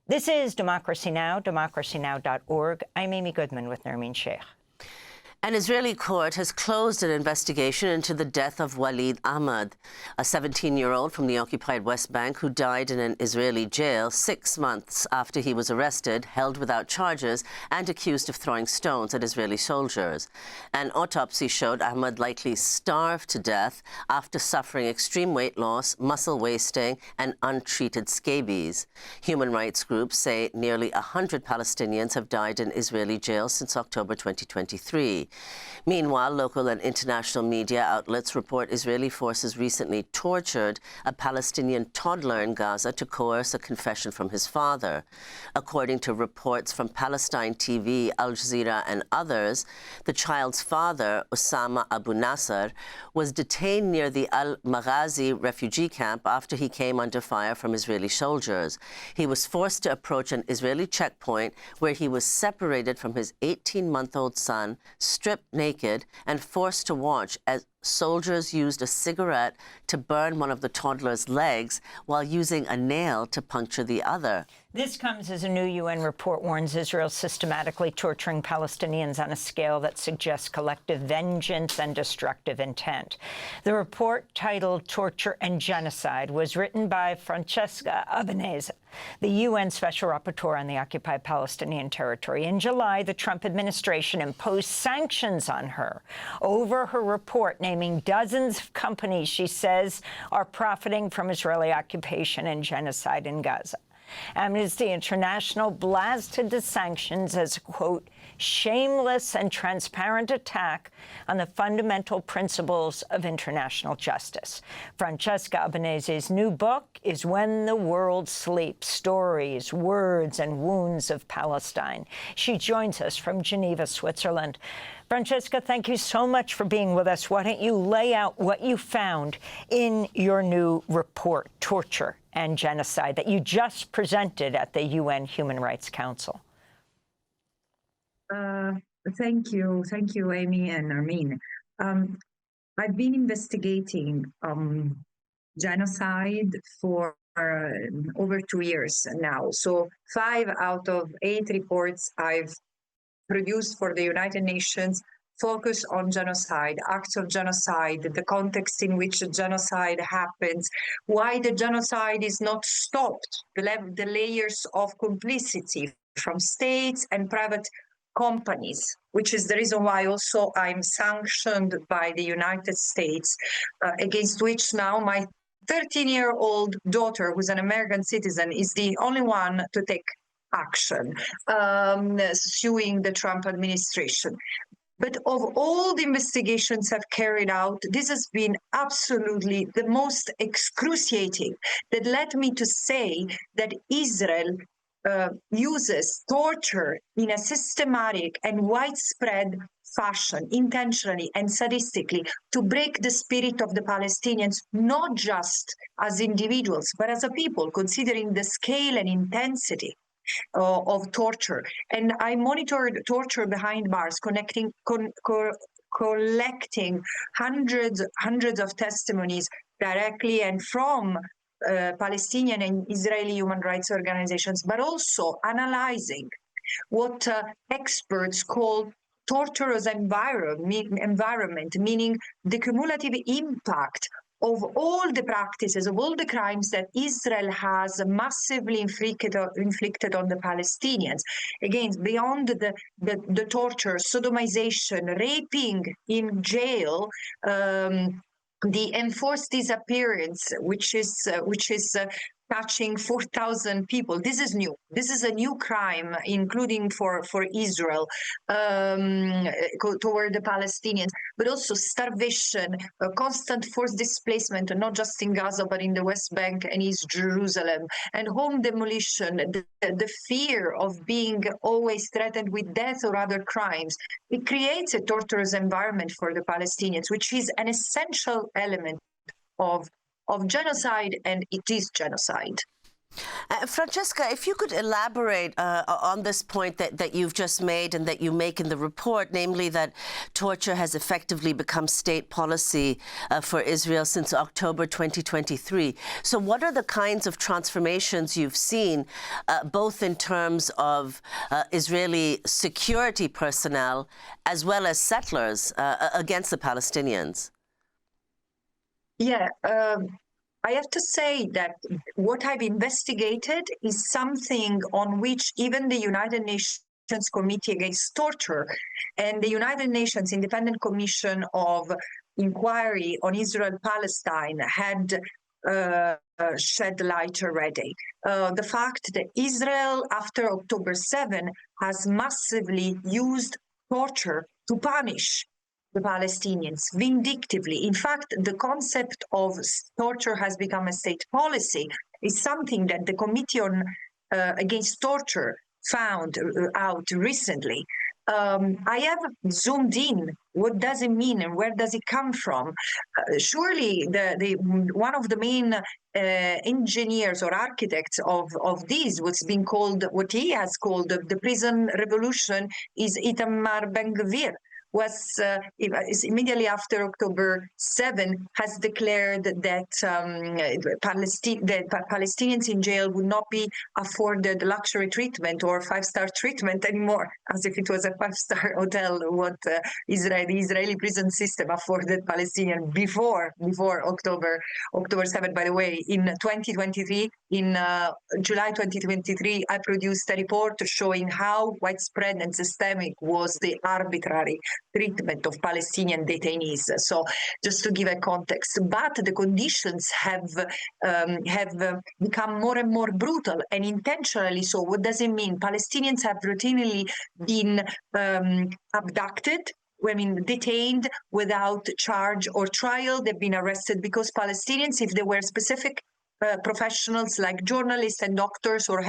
This is Democracy Now!, democracynow.org. I'm Amy Goodman with Nermeen Sheikh. An Israeli court has closed an investigation into the death of Walid Ahmad, a 17-year-old from the occupied West Bank who died in an Israeli jail 6 months after he was arrested, held without charges, and accused of throwing stones at Israeli soldiers. An autopsy showed Ahmad likely starved to death after suffering extreme weight loss, muscle wasting, and untreated scabies. Human rights groups say nearly 100 Palestinians have died in Israeli jails since October 2023. Meanwhile, local and international media outlets report Israeli forces recently tortured a Palestinian toddler in Gaza to coerce a confession from his father. According to reports from Palestine TV, Al Jazeera, and others, the child's father, Osama Abu Nasser, was detained near the Al-Maghazi refugee camp after he came under fire from Israeli soldiers. He was forced to approach an Israeli checkpoint where he was separated from his 18-month-old son, stripped naked, and forced to watch as soldiers used a cigarette to burn one of the toddler's legs while using a nail to puncture the other. This comes as a new UN report warns Israel systematically torturing Palestinians on a scale that suggests collective vengeance and destructive intent. The report, titled Torture and Genocide, was written by Francesca Albanese, the UN Special Rapporteur on the occupied Palestinian territory. In July, the Trump administration imposed sanctions on her over her report naming dozens of companies she says are profiting from Israeli occupation and genocide in Gaza. Amnesty International blasted the sanctions as a, quote, shameless and transparent attack on the fundamental principles of international justice. Francesca Albanese's new book is When the World Sleeps: Stories, Words, and Wounds of Palestine. She joins us from Geneva, Switzerland. Francesca, thank you so much for being with us. Why don't you lay out what you found in your new report, Torture and Genocide, that you just presented at the UN Human Rights Council? Thank you, Amy and Nermeen. I've been investigating genocide for over 2 years now. So 5 out of 8 reports I've produced for the United Nations focus on genocide, acts of genocide, the context in which genocide happens, why the genocide is not stopped, the layers of complicity from states and private companies, which is the reason why also I'm sanctioned by the United States, against which now my 13-year-old daughter, who's an American citizen, is the only one to take action, suing the Trump administration. But of all the investigations I've carried out, this has been absolutely the most excruciating, that led me to say that Israel uses torture in a systematic and widespread fashion, intentionally and sadistically, to break the spirit of the Palestinians, not just as individuals, but as a people, considering the scale and intensity of torture. And I monitored torture behind bars, collecting hundreds of testimonies directly and from Palestinian and Israeli human rights organizations, but also analyzing what experts call torturous environment, meaning the cumulative impact of all the practices, of all the crimes that Israel has massively inflicted on the Palestinians. Again, beyond the torture, sodomization, raping in jail, the enforced disappearance, which is touching 4,000 people. This is new. This is a new crime, including for Israel, toward the Palestinians, but also starvation, constant forced displacement, not just in Gaza, but in the West Bank and East Jerusalem, and home demolition, the fear of being always threatened with death or other crimes. It creates a torturous environment for the Palestinians, which is an essential element of genocide, and it is genocide. Francesca, if you could elaborate on this point that you've just made and that you make in the report, namely that torture has effectively become state policy for Israel since October 2023. So what are the kinds of transformations you've seen, both in terms of Israeli security personnel as well as settlers against the Palestinians? Yeah. I have to say that what I've investigated is something on which even the United Nations Committee Against Torture and the United Nations Independent Commission of Inquiry on Israel-Palestine had shed light already. The fact that Israel, after October 7, has massively used torture to punish the Palestinians vindictively. In fact, the concept of torture has become a state policy is something that the Committee on Against Torture found out recently. I have zoomed in. What does it mean and where does it come from? Surely one of the main engineers or architects of this, what he has called the prison revolution, is Itamar Ben-Gvir, was immediately after October 7 has declared that Palestinians in jail would not be afforded luxury treatment or five-star treatment anymore, as if it was a five-star hotel, what the Israeli prison system afforded Palestinians before October 7. By the way, in 2023, in July 2023, I produced a report showing how widespread and systemic was the arbitrary treatment of Palestinian detainees. So just to give a context, but the conditions have become more and more brutal and intentionally so. What does it mean? Palestinians have routinely been abducted, detained without charge or trial. They've been arrested because Palestinians, if they were specific professionals like journalists and doctors or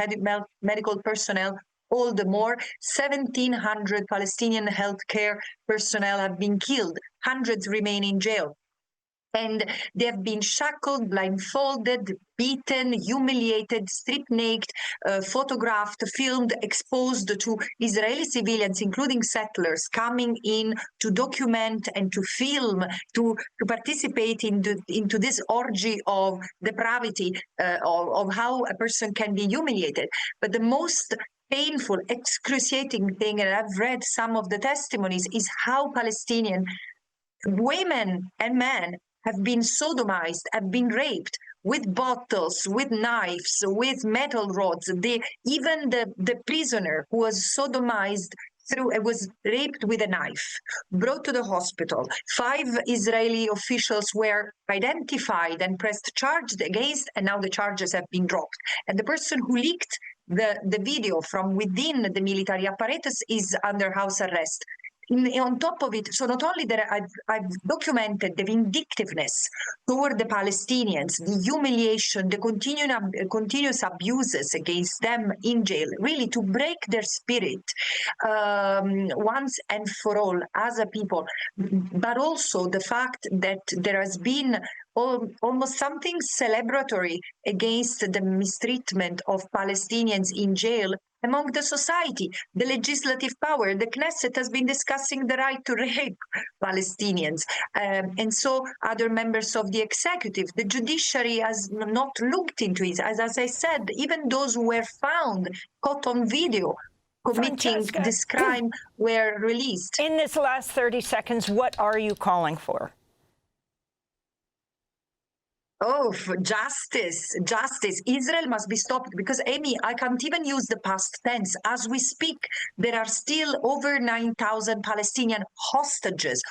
medical personnel, all the more, 1,700 Palestinian healthcare personnel have been killed. Hundreds remain in jail. And they have been shackled, blindfolded, beaten, humiliated, stripped naked, photographed, filmed, exposed to Israeli civilians, including settlers, coming in to document and to film, to participate into this orgy of depravity, of how a person can be humiliated. But the most painful, excruciating thing, and I've read some of the testimonies, is how Palestinian women and men have been sodomized, have been raped with bottles, with knives, with metal rods. Even the prisoner who was sodomized was raped with a knife, brought to the hospital. 5 Israeli officials were identified and pressed charged against, and now the charges have been dropped. And the person who leaked the video from within the military apparatus is under house arrest. On top of it, so not only that I've documented the vindictiveness toward the Palestinians, the humiliation, the continuous abuses against them in jail, really to break their spirit once and for all as a people, but also the fact that there has been almost something celebratory against the mistreatment of Palestinians in jail among the society. The legislative power, the Knesset, has been discussing the right to rape Palestinians. And so other members of the executive, the judiciary has not looked into it. As I said, even those who were found, caught on video, committing Francesca, this crime were released. In this last 30 seconds, what are you calling for? Oh, for justice. Israel must be stopped because, Amy, I can't even use the past tense. As we speak, there are still over 9,000 Palestinian hostages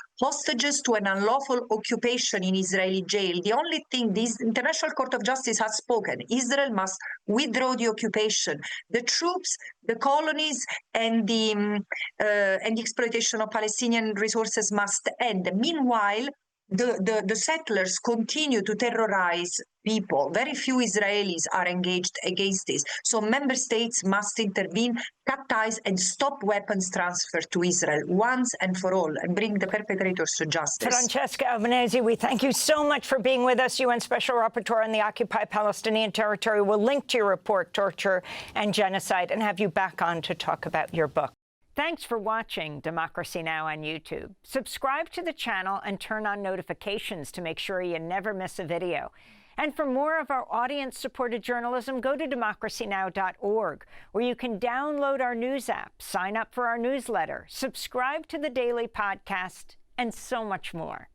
to an unlawful occupation in Israeli jail. The only thing, this International Court of Justice has spoken. Israel must withdraw the occupation. The troops, the colonies, and the exploitation of Palestinian resources must end. Meanwhile, the settlers continue to terrorize people. Very few Israelis are engaged against this. So member states must intervene, cut ties, and stop weapons transfer to Israel once and for all, and bring the perpetrators to justice. Francesca Albanese, we thank you so much for being with us. UN Special Rapporteur on the occupied Palestinian territory. We'll link to your report, Torture and Genocide, and have you back on to talk about your book. Thanks for watching Democracy Now! On YouTube. Subscribe to the channel and turn on notifications to make sure you never miss a video. And for more of our audience-supported journalism, go to democracynow.org, where you can download our news app, sign up for our newsletter, subscribe to the daily podcast, and so much more.